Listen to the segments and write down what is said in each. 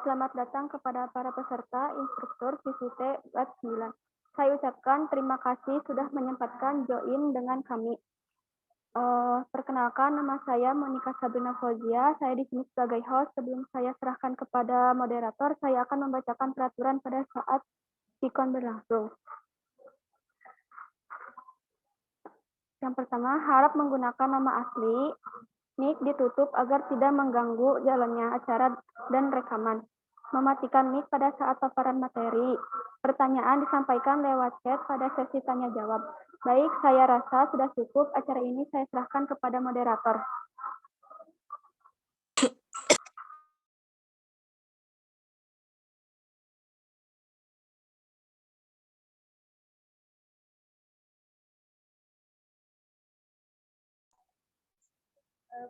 Selamat datang kepada para peserta instruktur VCT Bat 9. Saya ucapkan terima kasih sudah menyempatkan join dengan kami. Perkenalkan, nama saya Monica Sabrina Fauzia. Saya di sini sebagai host. Sebelum saya serahkan kepada moderator, saya akan membacakan peraturan pada saat sikon berlangsung. Yang pertama, harap menggunakan nama asli. Mic ditutup agar tidak mengganggu jalannya acara dan rekaman. Mematikan mic pada saat paparan materi. Pertanyaan disampaikan lewat chat pada sesi tanya jawab. Baik, saya rasa sudah cukup. Acara ini saya serahkan kepada moderator.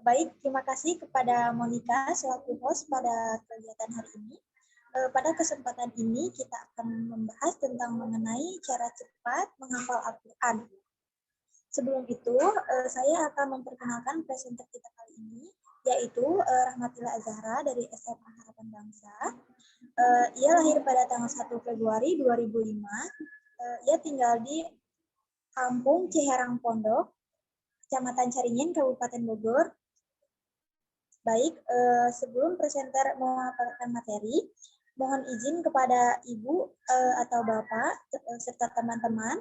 Baik, terima kasih kepada Monica selaku host pada kegiatan hari ini. Pada kesempatan ini kita akan membahas tentang mengenai cara cepat menghafal Al-Quran. Sebelum itu, saya akan memperkenalkan presenter kita kali ini, yaitu Rahmatillah Azhara dari SMA Harapan Bangsa. Ia lahir pada tanggal 1 Februari 2005. Ia tinggal di Kampung Ciherang Pondok, Kecamatan Caringin, Kabupaten Bogor. Baik, sebelum presenter memaparkan materi, mohon izin kepada Ibu atau Bapak serta teman-teman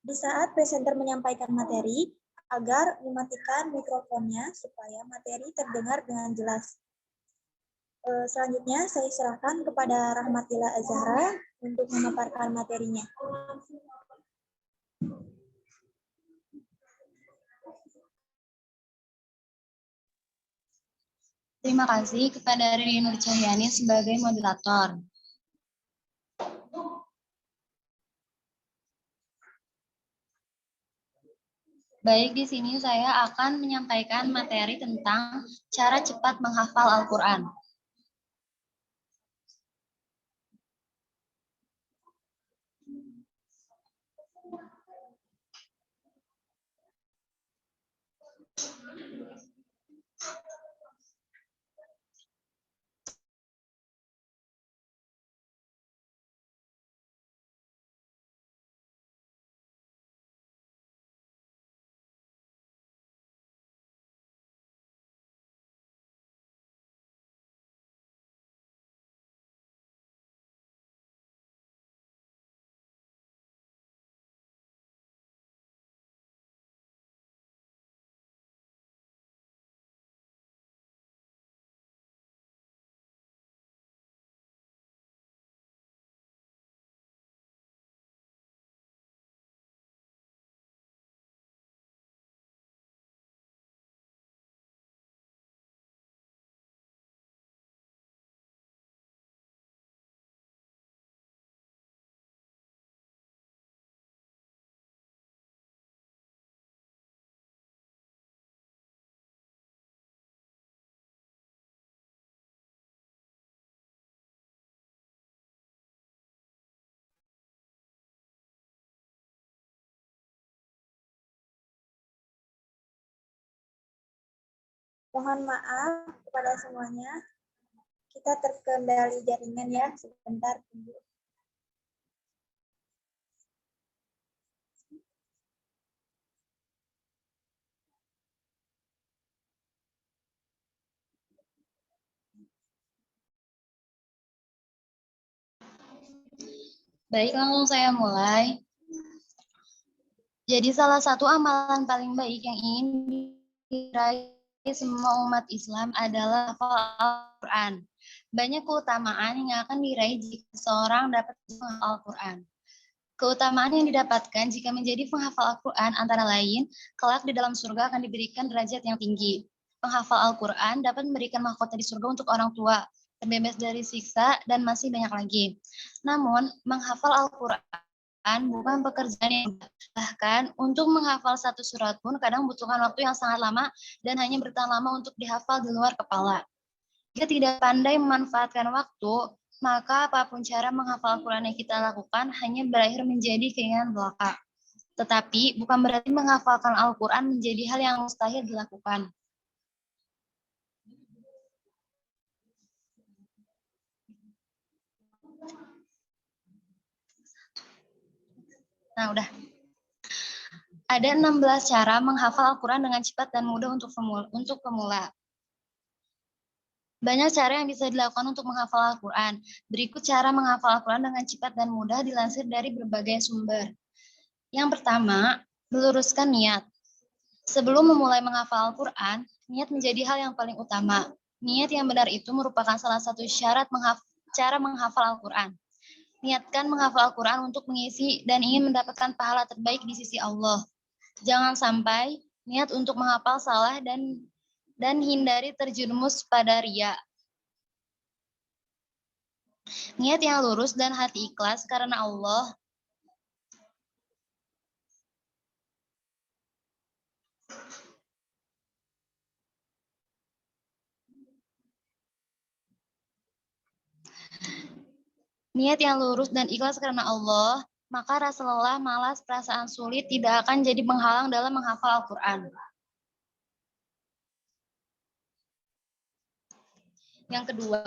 di saat presenter menyampaikan materi agar mematikan mikrofonnya supaya materi terdengar dengan jelas. Selanjutnya saya serahkan kepada Rahmatillah Azhara untuk memaparkan materinya. Terima kasih kepada Riri Nur Cahyani sebagai moderator. Baik, di sini saya akan menyampaikan materi tentang cara cepat menghafal Al-Quran. Mohon maaf kepada semuanya, kita terkendali jaringan ya, sebentar tunggu. Baik, langsung saya mulai. Jadi salah satu amalan paling baik yang ingin diraih semua umat Islam adalah hafal Al-Quran. Banyak keutamaan yang akan diraih jika seorang dapat menghafal Al-Quran. Keutamaan yang didapatkan jika menjadi penghafal Al-Quran antara lain, kelak di dalam surga akan diberikan derajat yang tinggi. Penghafal Al-Quran dapat memberikan mahkota di surga untuk orang tua, terbebas dari siksa, dan masih banyak lagi. Namun, menghafal Al-Quran bukan pekerjaan yang mudah. Bahkan, untuk menghafal satu surat pun kadang membutuhkan waktu yang sangat lama dan hanya bertahan lama untuk dihafal di luar kepala. Jika tidak pandai memanfaatkan waktu, maka apapun cara menghafal Al-Quran yang kita lakukan hanya berakhir menjadi keinginan belaka. Tetapi bukan berarti menghafalkan Al-Quran menjadi hal yang mustahil dilakukan. Nah, udah. Ada 16 cara menghafal Al-Quran dengan cepat dan mudah untuk pemula. Banyak cara yang bisa dilakukan untuk menghafal Al-Quran. Berikut cara menghafal Al-Quran dengan cepat dan mudah dilansir dari berbagai sumber. Yang pertama, meluruskan niat. Sebelum memulai menghafal Al-Quran, niat menjadi hal yang paling utama. Niat yang benar itu merupakan salah satu syarat cara menghafal Al-Quran. Niatkan menghafal Al-Quran untuk mengisi dan ingin mendapatkan pahala terbaik di sisi Allah. Jangan sampai niat untuk menghafal salah dan hindari terjerumus pada riya. Niat yang lurus dan hati ikhlas karena Allah. Niat yang lurus dan ikhlas karena Allah, maka rasa lelah, malas, perasaan sulit tidak akan jadi penghalang dalam menghafal Al-Quran. Yang kedua,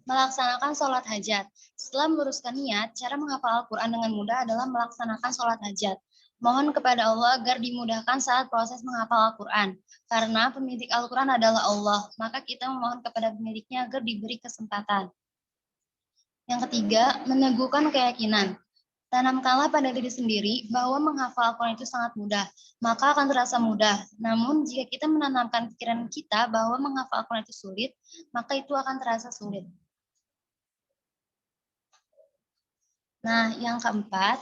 melaksanakan sholat hajat. Setelah meluruskan niat, cara menghafal Al-Quran dengan mudah adalah melaksanakan sholat hajat. Mohon kepada Allah agar dimudahkan saat proses menghafal Al-Quran. Karena pemilik Al-Quran adalah Allah, maka kita memohon kepada pemiliknya agar diberi kesempatan. Yang ketiga, meneguhkan keyakinan. Tanamkanlah pada diri sendiri bahwa menghafal Al-Quran itu sangat mudah, maka akan terasa mudah. Namun, jika kita menanamkan pikiran kita bahwa menghafal Al-Quran itu sulit, maka itu akan terasa sulit. Nah, yang keempat,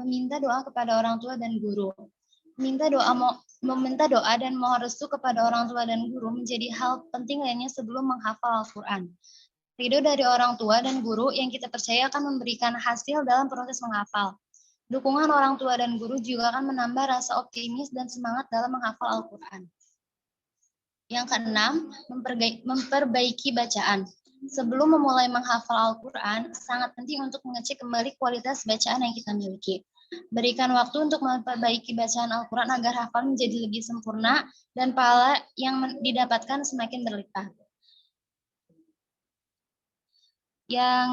meminta doa kepada orang tua dan guru. Meminta doa dan mohon restu kepada orang tua dan guru menjadi hal penting lainnya sebelum menghafal Al-Quran. Ridho dari orang tua dan guru yang kita percaya akan memberikan hasil dalam proses menghafal. Dukungan orang tua dan guru juga akan menambah rasa optimis dan semangat dalam menghafal Al-Quran. Yang keenam, memperbaiki bacaan. Sebelum memulai menghafal Al-Quran, sangat penting untuk mengecek kembali kualitas bacaan yang kita miliki. Berikan waktu untuk memperbaiki bacaan Al-Quran agar hafal menjadi lebih sempurna dan pahala yang didapatkan semakin berlimpah. Yang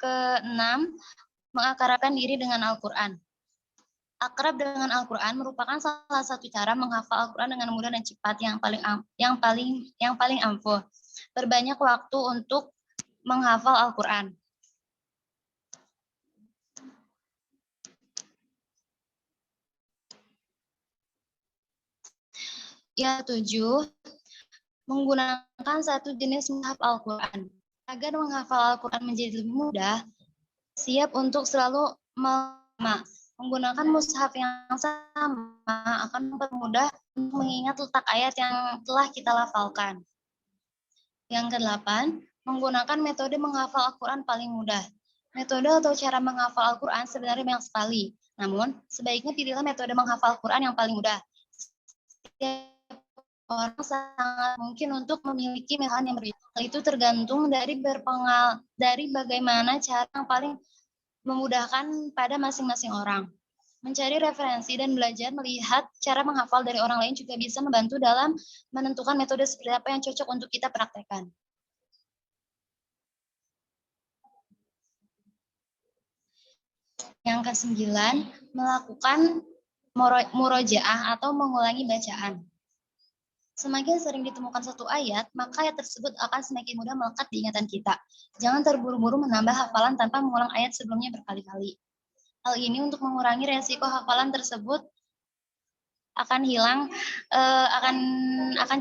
keenam, mengakrabkan diri dengan Al-Quran. Akrab dengan Al-Quran merupakan salah satu cara menghafal Al-Quran dengan mudah dan cepat yang paling ampuh. Berbanyak waktu untuk menghafal Al-Quran. Yang tujuh, menggunakan satu jenis mushaf Al-Quran. Agar menghafal Al-Quran menjadi lebih mudah, siap untuk selalu menggunakan mushaf yang sama akan mempermudah untuk mengingat letak ayat yang telah kita lafalkan. Yang kedelapan, menggunakan metode menghafal Al-Quran paling mudah. Metode atau cara menghafal Al-Quran sebenarnya banyak sekali. Namun, sebaiknya pilihlah metode menghafal Al-Quran yang paling mudah. Setiap orang sangat mungkin untuk memiliki metode yang berbeda. Itu tergantung dari bagaimana cara yang paling memudahkan pada masing-masing orang. Mencari referensi dan belajar melihat cara menghafal dari orang lain juga bisa membantu dalam menentukan metode seperti apa yang cocok untuk kita praktekkan. Yang kesembilan, melakukan murojaah atau mengulangi bacaan. Semakin sering ditemukan satu ayat, maka ayat tersebut akan semakin mudah melekat di ingatan kita. Jangan terburu-buru menambah hafalan tanpa mengulang ayat sebelumnya berkali-kali. Hal ini untuk mengurangi resiko hafalan tersebut akan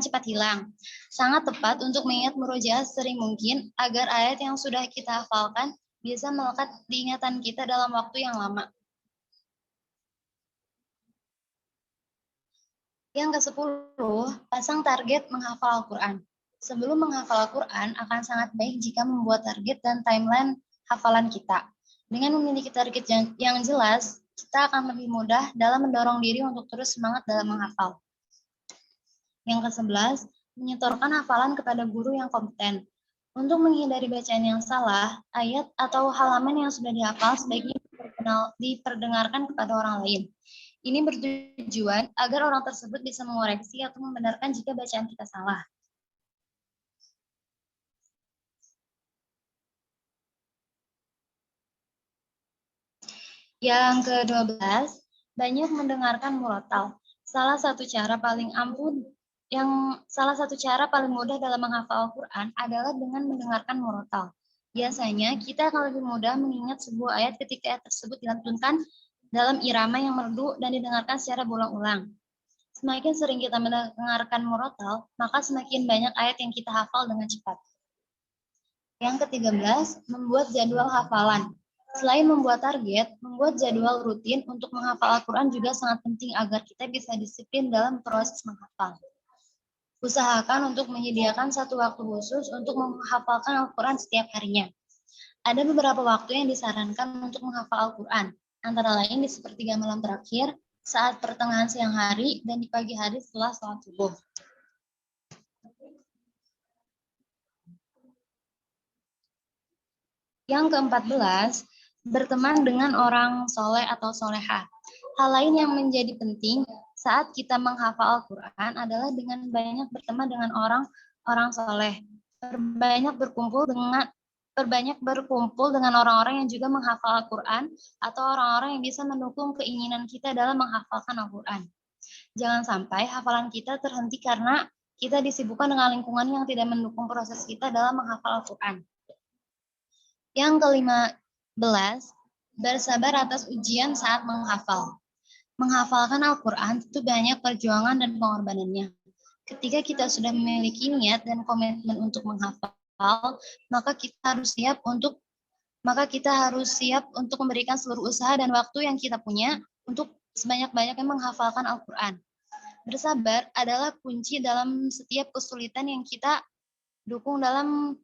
cepat hilang. Sangat tepat untuk mengingat murojaah sering mungkin agar ayat yang sudah kita hafalkan bisa melekat di ingatan kita dalam waktu yang lama. Yang ke-10, pasang target menghafal Al-Quran. Sebelum menghafal Al-Quran, akan sangat baik jika membuat target dan timeline hafalan kita. Dengan memiliki target yang jelas, kita akan lebih mudah dalam mendorong diri untuk terus semangat dalam menghafal. Yang ke-11, menyetorkan hafalan kepada guru yang kompeten. Untuk menghindari bacaan yang salah, ayat atau halaman yang sudah dihafal sebaiknya diperdengarkan kepada orang lain. Ini bertujuan agar orang tersebut bisa mengoreksi atau membenarkan jika bacaan kita salah. Yang ke-12, banyak mendengarkan murotal. Salah satu cara paling mudah dalam menghafal Al-Quran adalah dengan mendengarkan murotal. Biasanya kita akan lebih mudah mengingat sebuah ayat ketika ayat tersebut dilantunkan dalam irama yang merdu dan didengarkan secara berulang-ulang. Semakin sering kita mendengarkan murotal, maka semakin banyak ayat yang kita hafal dengan cepat. Yang ke-13, membuat jadwal hafalan. Selain membuat target, membuat jadwal rutin untuk menghafal Al-Quran juga sangat penting agar kita bisa disiplin dalam proses menghafal. Usahakan untuk menyediakan satu waktu khusus untuk menghafalkan Al-Quran setiap harinya. Ada beberapa waktu yang disarankan untuk menghafal Al-Quran, antara lain di sepertiga malam terakhir, saat pertengahan siang hari, dan di pagi hari setelah sholat subuh. Yang ke-14, berteman dengan orang soleh atau soleha. Hal lain yang menjadi penting saat kita menghafal Al-Quran adalah dengan banyak berteman dengan orang soleh. Perbanyak berkumpul dengan orang-orang yang juga menghafal Al-Quran atau orang-orang yang bisa mendukung keinginan kita dalam menghafalkan Al-Quran. Jangan sampai hafalan kita terhenti karena kita disibukkan dengan lingkungan yang tidak mendukung proses kita dalam menghafal Al-Quran. Yang ke-15, bersabar atas ujian saat menghafal. Menghafalkan Al-Quran tentu banyak perjuangan dan pengorbanannya. Ketika kita sudah memiliki niat dan komitmen untuk menghafal, maka kita harus siap untuk memberikan seluruh usaha dan waktu yang kita punya untuk sebanyak-banyaknya menghafalkan Al-Quran. Bersabar adalah kunci dalam setiap kesulitan yang kita dukung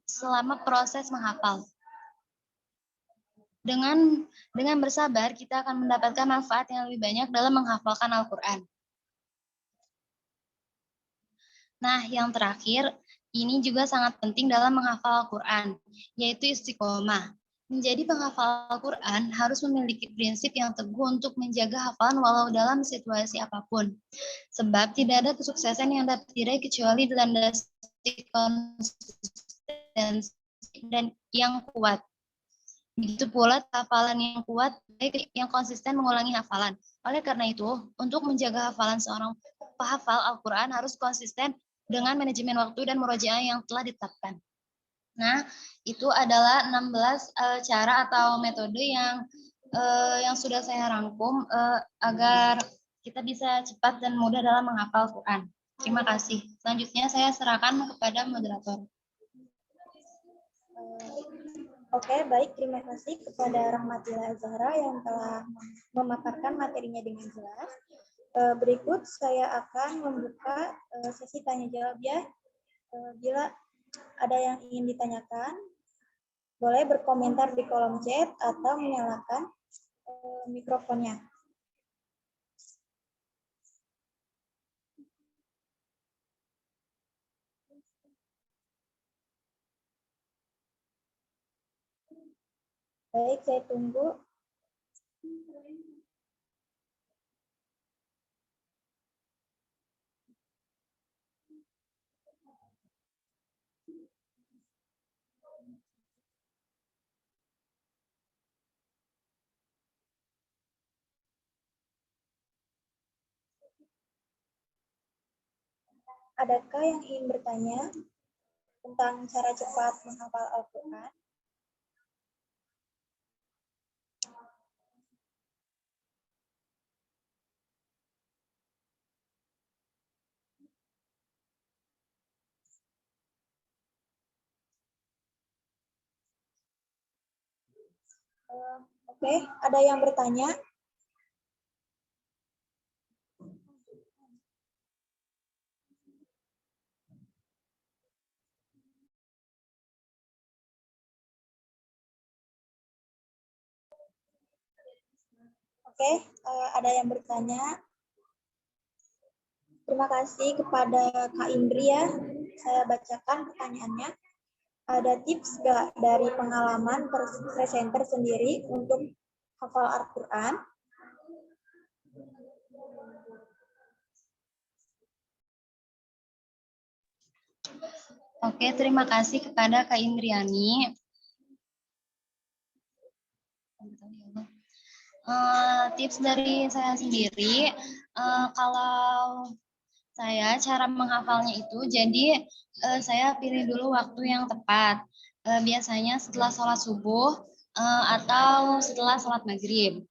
selama proses menghafal. Dengan bersabar, kita akan mendapatkan manfaat yang lebih banyak dalam menghafalkan Al-Quran. Nah, yang terakhir, ini juga sangat penting dalam menghafal Al-Quran, yaitu istiqomah. Menjadi penghafal Al-Quran harus memiliki prinsip yang teguh untuk menjaga hafalan walau dalam situasi apapun. Sebab tidak ada kesuksesan yang dapat diraih kecuali dilandasi konsistensi dan yang kuat. Begitu pula hafalan yang kuat, baik yang konsisten mengulangi hafalan. Oleh karena itu, untuk menjaga hafalan seorang penghafal Al-Quran harus konsisten dengan manajemen waktu dan murojaah yang telah ditetapkan. Nah, itu adalah 16 cara atau metode yang sudah saya rangkum agar kita bisa cepat dan mudah dalam menghafal Al-Quran. Terima kasih. Selanjutnya saya serahkan kepada moderator. Oke, baik. Terima kasih kepada Rahmatillah Zahra yang telah memaparkan materinya dengan jelas. Berikut saya akan membuka sesi tanya jawab ya. Bila ada yang ingin ditanyakan, boleh berkomentar di kolom chat atau menyalakan mikrofonnya. Baik, saya tunggu. Adakah yang ingin bertanya tentang cara cepat menghafal Al-Quran? Oke, ada yang bertanya? Oke, ada yang bertanya? Terima kasih kepada Kak Indri ya. Saya bacakan pertanyaannya. Ada tips nggak dari pengalaman presenter sendiri untuk hafal Al-Quran? Oke, terima kasih kepada Kak Indriani. Tips dari saya sendiri, kalau saya cara menghafalnya itu jadi saya pilih dulu waktu yang tepat. Biasanya setelah sholat subuh atau setelah sholat maghrib.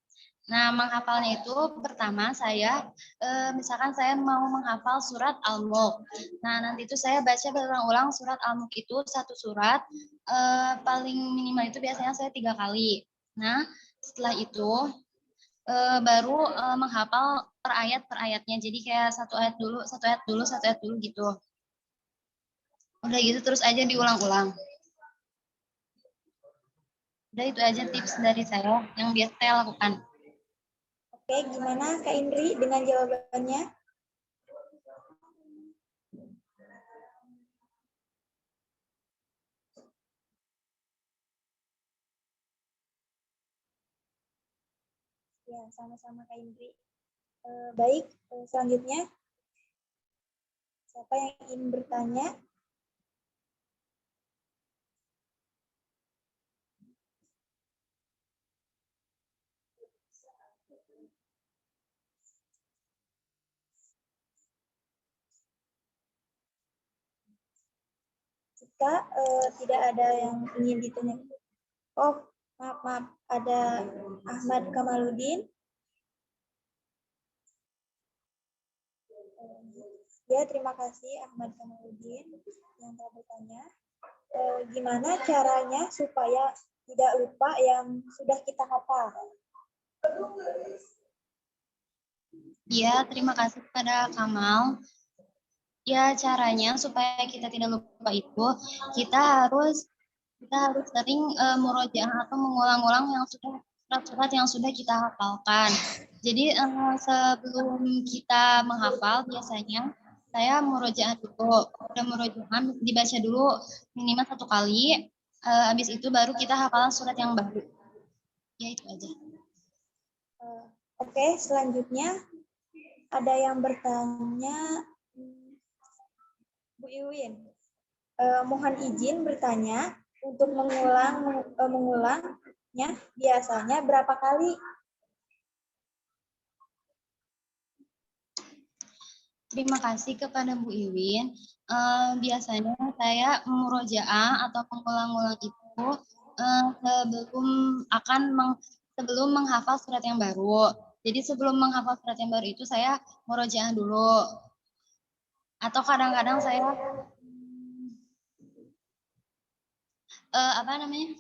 Nah, menghafalnya itu pertama saya misalkan saya mau menghafal surat Al-Mulk. Nah, nanti itu saya baca berulang-ulang surat Al-Mulk itu satu surat paling minimal itu biasanya saya 3 kali. Nah, setelah itu baru menghafal per ayatnya. Jadi kayak satu ayat dulu, satu ayat dulu, satu ayat dulu gitu. Udah gitu terus aja diulang-ulang. Udah itu aja tips dari saya yang biasa saya lakukan. Oke, gimana Kak Indri dengan jawabannya? Ya, sama-sama Kak Indri. Baik, selanjutnya siapa yang ingin bertanya? Jika tidak ada yang ingin ditanya. Oh, maaf, ada Ahmad Kamaludin. Ya, terima kasih Ahmad Kamaludin yang telah bertanya. Gimana caranya supaya tidak lupa yang sudah kita hafal? Ya, terima kasih kepada Kamal. Ya, caranya supaya kita tidak lupa itu kita harus sering murojaah atau mengulang-ulang yang surat-surat yang sudah kita hafalkan. Jadi sebelum kita menghafal biasanya saya murojaah dulu. Udah murojaah dibaca dulu minimal 1 kali. Habis itu baru kita hafalan surat yang baru. Ya itu aja. Oke, selanjutnya ada yang bertanya, Bu Iwin. Mohon izin bertanya untuk mengulangnya biasanya berapa kali? Terima kasih kepada Bu Iwin. Biasanya saya murojaah atau mengulang-ulang itu sebelum menghafal surat yang baru. Jadi sebelum menghafal surat yang baru itu saya murojaah dulu. Atau kadang-kadang saya apa namanya?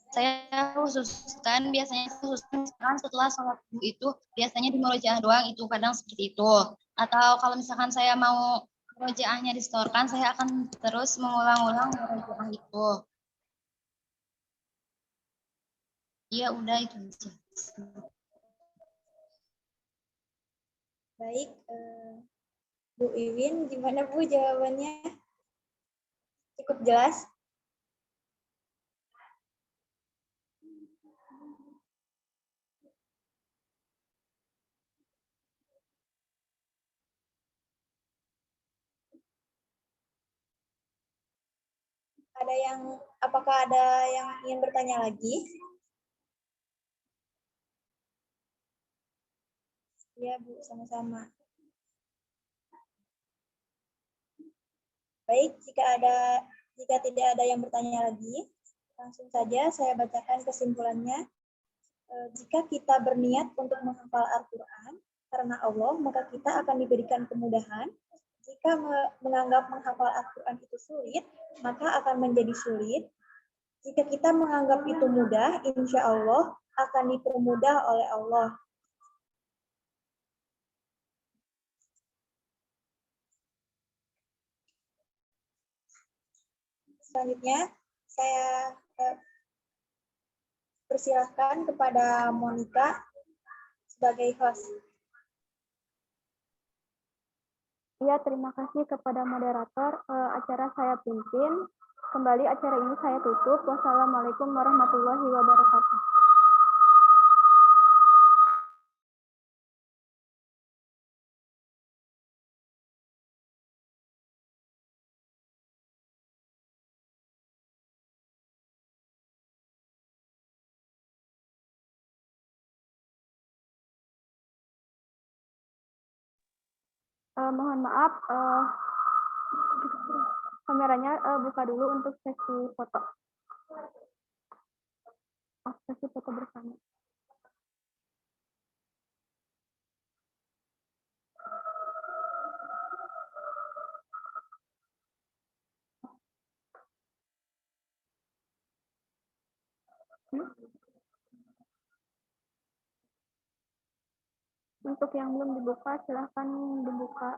Saya khususkan misalkan setelah sholat subuh itu biasanya di murojaah doang itu kadang seperti itu. Atau kalau misalkan saya mau murojaahnya distorkan, saya akan terus mengulang-ulang murojaah itu. Iya, udah itu aja. Baik, Bu Iwin, gimana Bu jawabannya? Cukup jelas? Apakah ada yang ingin bertanya lagi? Ya Bu, sama-sama. Baik, jika tidak ada yang bertanya lagi, langsung saja saya bacakan kesimpulannya. Jika kita berniat untuk menghafal Al-Quran karena Allah, maka kita akan diberikan kemudahan. Jika menganggap menghafal Al-Quran itu sulit, maka akan menjadi sulit. Jika kita menganggap itu mudah, insya Allah akan dipermudah oleh Allah. Selanjutnya, saya persilahkan kepada Monica sebagai host. Ya, terima kasih kepada moderator. Acara saya pimpin. Kembali acara ini saya tutup. Wassalamualaikum warahmatullahi wabarakatuh. Mohon maaf, kameranya buka dulu untuk sesi foto. Sesi foto bersama. Untuk yang belum dibuka, silahkan dibuka.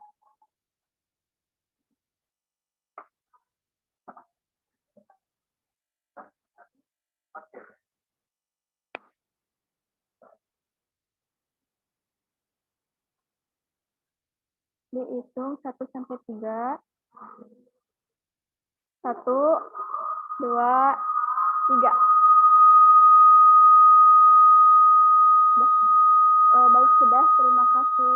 Dihitung 1 sampai 3. 1, 2, 3. Baik, sudah. Terima kasih.